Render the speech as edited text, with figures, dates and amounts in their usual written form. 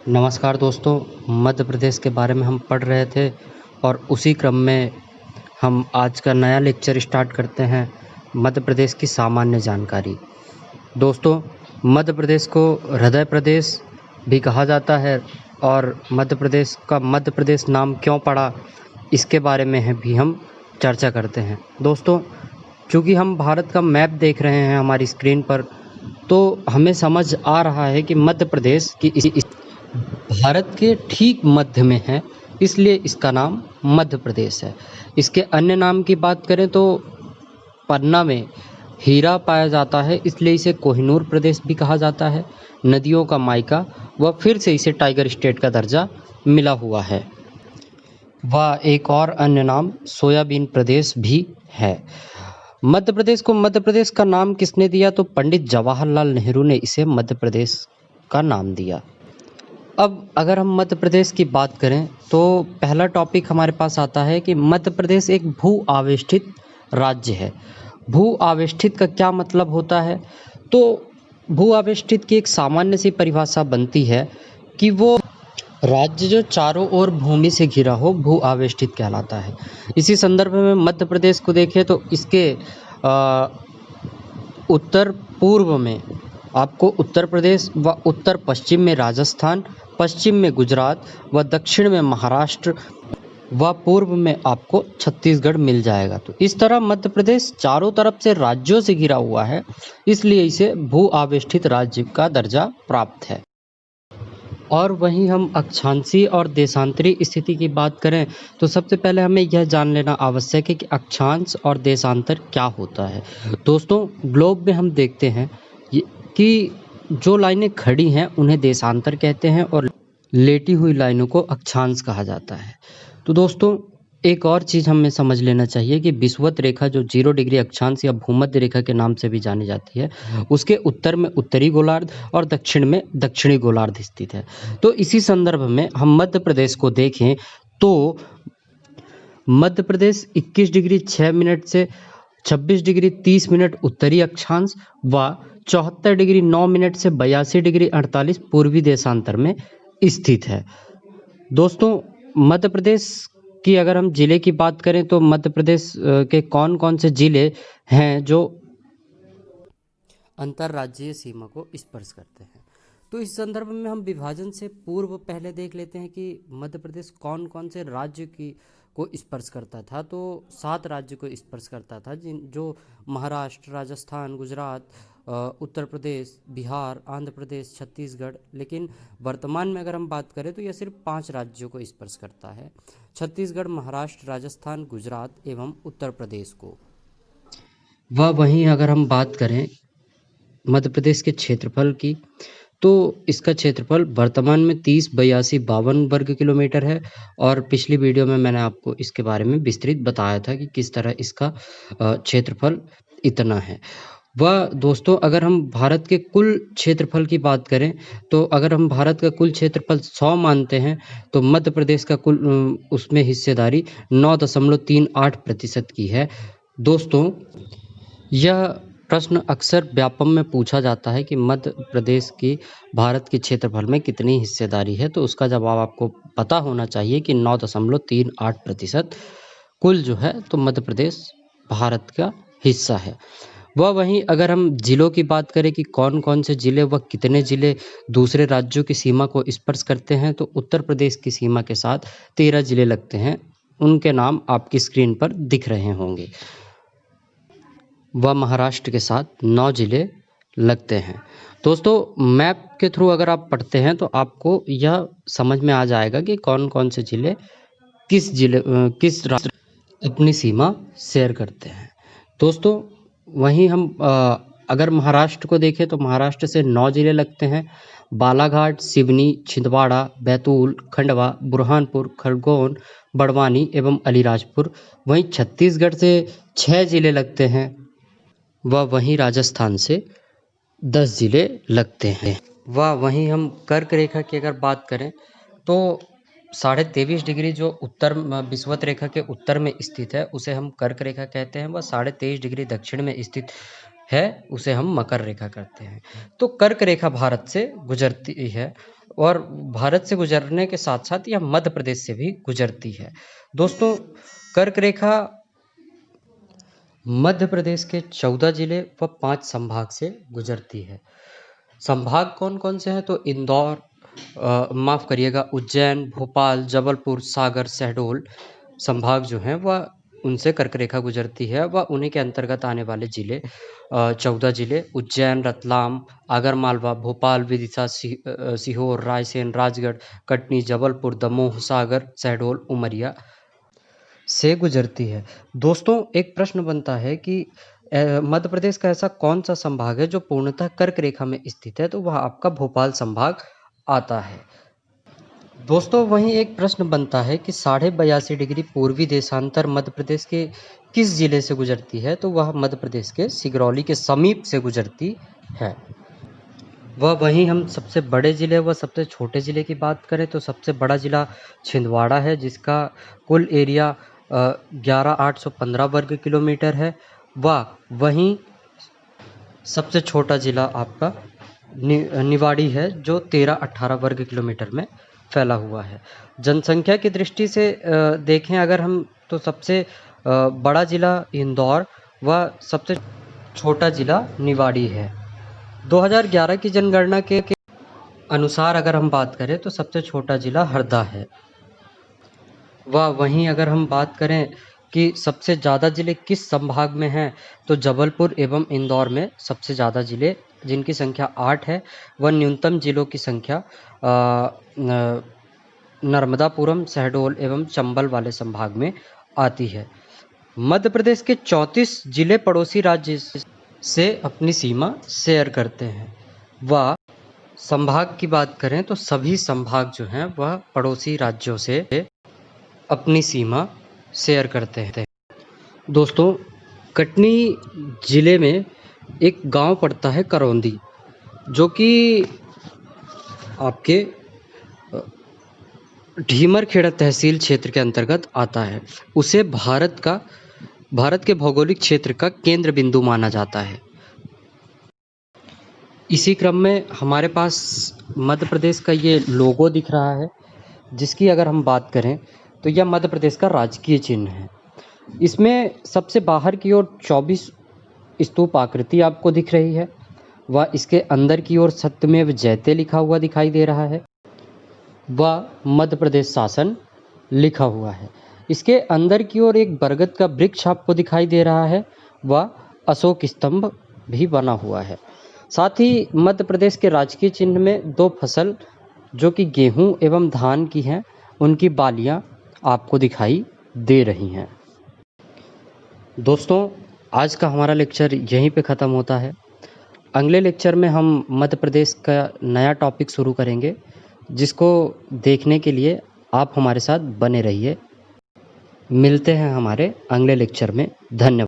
नमस्कार दोस्तों, मध्य प्रदेश के बारे में हम पढ़ रहे थे और उसी क्रम में हम आज का नया लेक्चर स्टार्ट करते हैं। मध्य प्रदेश की सामान्य जानकारी। दोस्तों, मध्य प्रदेश को हृदय प्रदेश भी कहा जाता है और मध्य प्रदेश का मध्य प्रदेश नाम क्यों पड़ा, इसके बारे में भी हम चर्चा करते हैं। दोस्तों, चूँकि हम भारत का मैप देख रहे हैं हमारी स्क्रीन पर, तो हमें समझ आ रहा है कि मध्य प्रदेश की भारत के ठीक मध्य में है, इसलिए इसका नाम मध्य प्रदेश है। इसके अन्य नाम की बात करें तो पन्ना में हीरा पाया जाता है, इसलिए इसे कोहिनूर प्रदेश भी कहा जाता है। नदियों का मायका व फिर से इसे टाइगर स्टेट का दर्जा मिला हुआ है। वह एक और अन्य नाम सोयाबीन प्रदेश भी है। मध्य प्रदेश को मध्य प्रदेश का नाम किसने दिया? तो पंडित जवाहरलाल नेहरू ने इसे मध्य प्रदेश का नाम दिया। अब अगर हम मध्य प्रदेश की बात करें तो पहला टॉपिक हमारे पास आता है कि मध्य प्रदेश एक भू आवेष्टित राज्य है। भू आवेष्टित का क्या मतलब होता है? तो भू आवेष्टित की एक सामान्य सी परिभाषा बनती है कि वो राज्य जो चारों ओर भूमि से घिरा हो, भू आवेष्टित कहलाता है। इसी संदर्भ में मध्य प्रदेश को देखें तो इसके उत्तर पूर्व में आपको उत्तर प्रदेश व उत्तर पश्चिम में राजस्थान, पश्चिम में गुजरात व दक्षिण में महाराष्ट्र व पूर्व में आपको छत्तीसगढ़ मिल जाएगा। तो इस तरह मध्य प्रदेश चारों तरफ से राज्यों से घिरा हुआ है, इसलिए इसे भू आवेष्टित राज्य का दर्जा प्राप्त है। और वहीं हम अक्षांशीय और देशांतरी स्थिति की बात करें तो सबसे पहले हमें यह जान लेना आवश्यक है कि अक्षांश और देशांतर क्या होता है। दोस्तों, ग्लोब में हम देखते हैं कि जो लाइनें खड़ी हैं उन्हें देशांतर कहते हैं और लेटी हुई लाइनों को अक्षांश कहा जाता है। तो दोस्तों, एक और चीज़ हमें समझ लेना चाहिए कि विषुवत रेखा जो 0 डिग्री अक्षांश या भूमध्य रेखा के नाम से भी जानी जाती है, उसके उत्तर में उत्तरी गोलार्ध और दक्षिण में दक्षिणी गोलार्ध स्थित है। तो इसी संदर्भ में हम मध्य प्रदेश को देखें तो मध्य प्रदेश 21 डिग्री 6 मिनट से 26 डिग्री 30 मिनट उत्तरी अक्षांश व 74 डिग्री 9 मिनट से 82 डिग्री 48 पूर्वी देशांतर में स्थित है। दोस्तों, मध्य प्रदेश की अगर हम ज़िले की बात करें तो मध्य प्रदेश के कौन कौन से ज़िले हैं जो अंतर्राज्यीय सीमा को स्पर्श करते हैं। तो इस संदर्भ में हम विभाजन से पूर्व पहले देख लेते हैं कि मध्य प्रदेश कौन कौन से राज्य को स्पर्श करता था। तो 7 राज्य को स्पर्श करता था, जो महाराष्ट्र, राजस्थान, गुजरात, उत्तर प्रदेश, बिहार, आंध्र प्रदेश, छत्तीसगढ़। लेकिन वर्तमान में अगर हम बात करें तो यह सिर्फ 5 राज्यों को स्पर्श करता है: छत्तीसगढ़, महाराष्ट्र, राजस्थान, गुजरात एवं उत्तर प्रदेश को। वहीं अगर हम बात करें मध्य प्रदेश के क्षेत्रफल की तो इसका क्षेत्रफल वर्तमान में 30,82,52 वर्ग किलोमीटर है और पिछली वीडियो में मैंने आपको इसके बारे में विस्तृत बताया था कि किस तरह इसका क्षेत्रफल इतना है। दोस्तों, अगर हम भारत के कुल क्षेत्रफल की बात करें तो अगर हम भारत का कुल क्षेत्रफल 100 मानते हैं तो मध्य प्रदेश का कुल उसमें हिस्सेदारी 9.38% की है। दोस्तों, यह प्रश्न अक्सर व्यापम में पूछा जाता है कि मध्य प्रदेश की भारत के क्षेत्रफल में कितनी हिस्सेदारी है, तो उसका जवाब आपको पता होना चाहिए कि 9.38% कुल जो है तो मध्य प्रदेश भारत का हिस्सा है। वहीं अगर हम जिलों की बात करें कि कौन कौन से जिले व कितने जिले दूसरे राज्यों की सीमा को स्पर्श करते हैं, तो उत्तर प्रदेश की सीमा के साथ 13 जिले लगते हैं। उनके नाम आपकी स्क्रीन पर दिख रहे होंगे। महाराष्ट्र के साथ 9 जिले लगते हैं। दोस्तों, मैप के थ्रू अगर आप पढ़ते हैं तो आपको यह समझ में आ जाएगा कि कौन कौन से जिले किस राज्य अपनी सीमा शेयर करते हैं। दोस्तों, वहीं हम अगर महाराष्ट्र को देखें तो महाराष्ट्र से 9 जिले लगते हैं: बालाघाट, सिवनी, छिंदवाड़ा, बैतूल, खंडवा, बुरहानपुर, खरगोन, बड़वानी एवं अलीराजपुर। वहीं छत्तीसगढ़ से 6 जिले लगते हैं वहीं राजस्थान से 10 जिले लगते हैं। वहीं हम कर्क रेखा की अगर बात करें तो 23.5 डिग्री जो उत्तर विषुवत रेखा के उत्तर में स्थित है उसे हम कर्क रेखा कहते हैं। 23.5 डिग्री दक्षिण में स्थित है उसे हम मकर रेखा करते हैं। तो कर्क रेखा भारत से गुजरती है और भारत से गुजरने के साथ साथ यह मध्य प्रदेश से भी गुजरती है। दोस्तों, कर्क रेखा मध्य प्रदेश के 14 जिले व 5 संभाग से गुजरती है। संभाग कौन कौन से हैं? तो इंदौर, माफ़ करिएगा, उज्जैन, भोपाल, जबलपुर, सागर, शहडोल संभाग जो हैं वह उनसे कर्क रेखा गुजरती है। व उन्हीं के अंतर्गत आने वाले जिले 14 जिले उज्जैन, रतलाम, आगरमालवा, भोपाल, विदिशा, सीहोर, रायसेन, राजगढ़, कटनी, जबलपुर, दमोह, सागर, शहडोल, उमरिया से गुजरती है। दोस्तों, एक प्रश्न बनता है कि मध्य प्रदेश का ऐसा कौन सा संभाग है जो पूर्णतः कर्क रेखा में स्थित है? तो वह आपका भोपाल संभाग आता है। दोस्तों, वहीं एक प्रश्न बनता है कि 82.5 डिग्री पूर्वी देशांतर मध्य प्रदेश के किस जिले से गुजरती है? तो वह मध्य प्रदेश के सिगरौली के समीप से गुजरती है। वह वहीं हम सबसे बड़े ज़िले व सबसे छोटे ज़िले की बात करें तो सबसे बड़ा ज़िला छिंदवाड़ा है, जिसका कुल एरिया 11,815 वर्ग किलोमीटर है। व वहीं सबसे छोटा ज़िला आपका निवाड़ी है, जो 13-18 वर्ग किलोमीटर में फैला हुआ है। जनसंख्या की दृष्टि से देखें अगर हम, तो सबसे बड़ा ज़िला इंदौर व सबसे छोटा ज़िला निवाड़ी है। 2011 की जनगणना के अनुसार अगर हम बात करें तो सबसे छोटा ज़िला हरदा है। वहीं अगर हम बात करें कि सबसे ज़्यादा ज़िले किस संभाग में हैं, तो जबलपुर एवं इंदौर में सबसे ज़्यादा ज़िले, जिनकी संख्या 8 है। व न्यूनतम ज़िलों की संख्या नर्मदापुरम, शहडोल एवं चंबल वाले संभाग में आती है। मध्य प्रदेश के 34 जिले पड़ोसी राज्य से अपनी सीमा शेयर करते हैं। व संभाग की बात करें तो सभी संभाग जो हैं वह पड़ोसी राज्यों से अपनी सीमा शेयर करते हैं। दोस्तों, कटनी ज़िले में एक गांव पड़ता है करौंदी, जो कि आपके ढीमरखेड़ा तहसील क्षेत्र के अंतर्गत आता है। उसे भारत के भौगोलिक क्षेत्र का केंद्र बिंदु माना जाता है। इसी क्रम में हमारे पास मध्य प्रदेश का ये लोगो दिख रहा है, जिसकी अगर हम बात करें तो यह मध्य प्रदेश का राजकीय चिन्ह है। इसमें सबसे बाहर की ओर 24 स्तूप आकृति आपको दिख रही है व इसके अंदर की ओर सत्यमेव जयते लिखा हुआ दिखाई दे रहा है व मध्य प्रदेश शासन लिखा हुआ है। इसके अंदर की ओर एक बरगद का वृक्ष आपको दिखाई दे रहा है व अशोक स्तंभ भी बना हुआ है। साथ ही मध्य प्रदेश के राजकीय चिन्ह में 2 फसल जो कि गेहूं एवं धान की हैं, उनकी बालियां आपको दिखाई दे रही हैं। दोस्तों, आज का हमारा लेक्चर यहीं पे ख़त्म होता है। अगले लेक्चर में हम मध्य प्रदेश का नया टॉपिक शुरू करेंगे, जिसको देखने के लिए आप हमारे साथ बने रहिए। मिलते हैं हमारे अगले लेक्चर में। धन्यवाद।